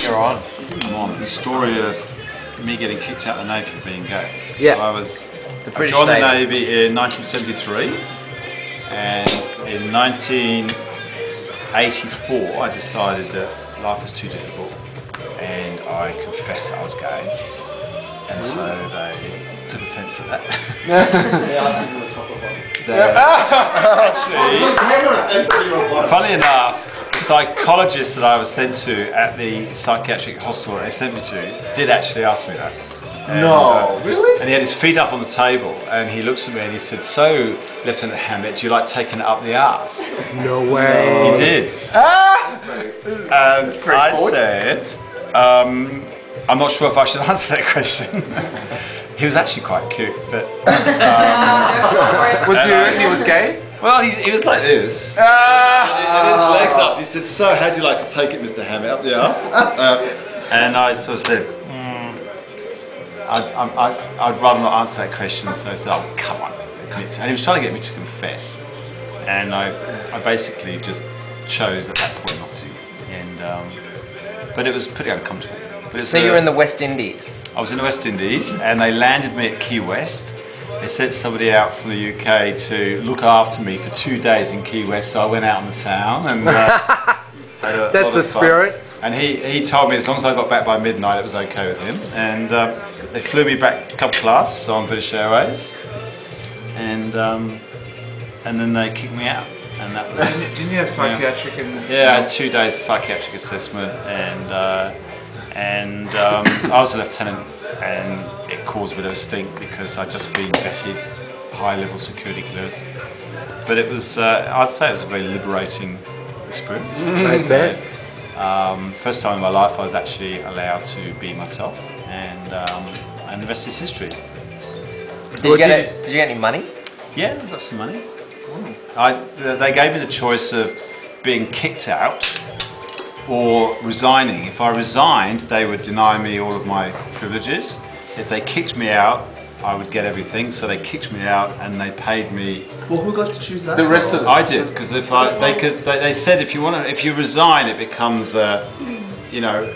You're on. I'm on. The story of me getting kicked out of the Navy for being gay. Yeah. So I joined the Navy in 1973, and in 1984 I decided that life was too difficult, and I confessed that I was gay, and so they took offence at that. They asked you to do a chocolate bottle. Actually, funny enough, the psychologist that I was sent to at the psychiatric hospital they sent me to did actually ask me that. And, Really? And he had his feet up on the table and he looks at me and he said, "So, Lieutenant Hammett, do you like taking it up the arse?" No way. He did. And I said, I'm not sure if I should answer that question. He was actually quite cute, but... Was he was gay? Well, he was like this. He had his legs up. He said, "So, how'd you like to take it, Mr. Hammett, up the arse?" And I sort of said, I'd rather not answer that question, so I said, "Oh, come on, admit to." And he was trying to get me to confess. And I basically just chose at that point not to. And, but it was pretty uncomfortable. So you were in the West Indies? I was in the West Indies, and they landed me at Key West. They sent somebody out from the UK to look after me for 2 days in Key West, so I went out on the town and had That's the spirit. And he told me as long as I got back by midnight, it was okay with him. And they flew me back couple class, so on British Airways, and then they kicked me out. And that was, Didn't you have psychiatric? Yeah, I had 2 days psychiatric assessment, and I was a lieutenant, and it caused a bit of a stink because I'd just been vetted, high-level security clearance. But it was, I'd say it was a very liberating experience. I bet. First time in my life I was actually allowed to be myself, and the rest is history. Did you get any money? Yeah, I got some money. They gave me the choice of being kicked out or resigning. If I resigned, they would deny me all of my privileges. If they kicked me out, I would get everything. So they kicked me out and they paid me. Well, who got to choose that? The rest of I did, because if they said if you resign, it becomes nobody knows.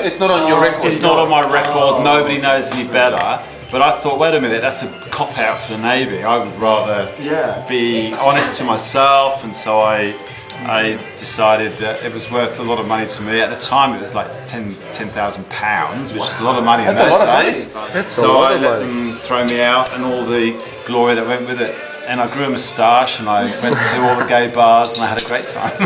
It's not on your record. It's not on my record. Nobody knows any better. But I thought, wait a minute, that's a cop out for the Navy. I would rather be honest to myself, and so I decided that it was worth a lot of money to me. At the time, it was like £10,000, which is a lot of money in those days. So I let them throw me out and all the glory that went with it. And I grew a moustache and I went to all the gay bars and I had a great time.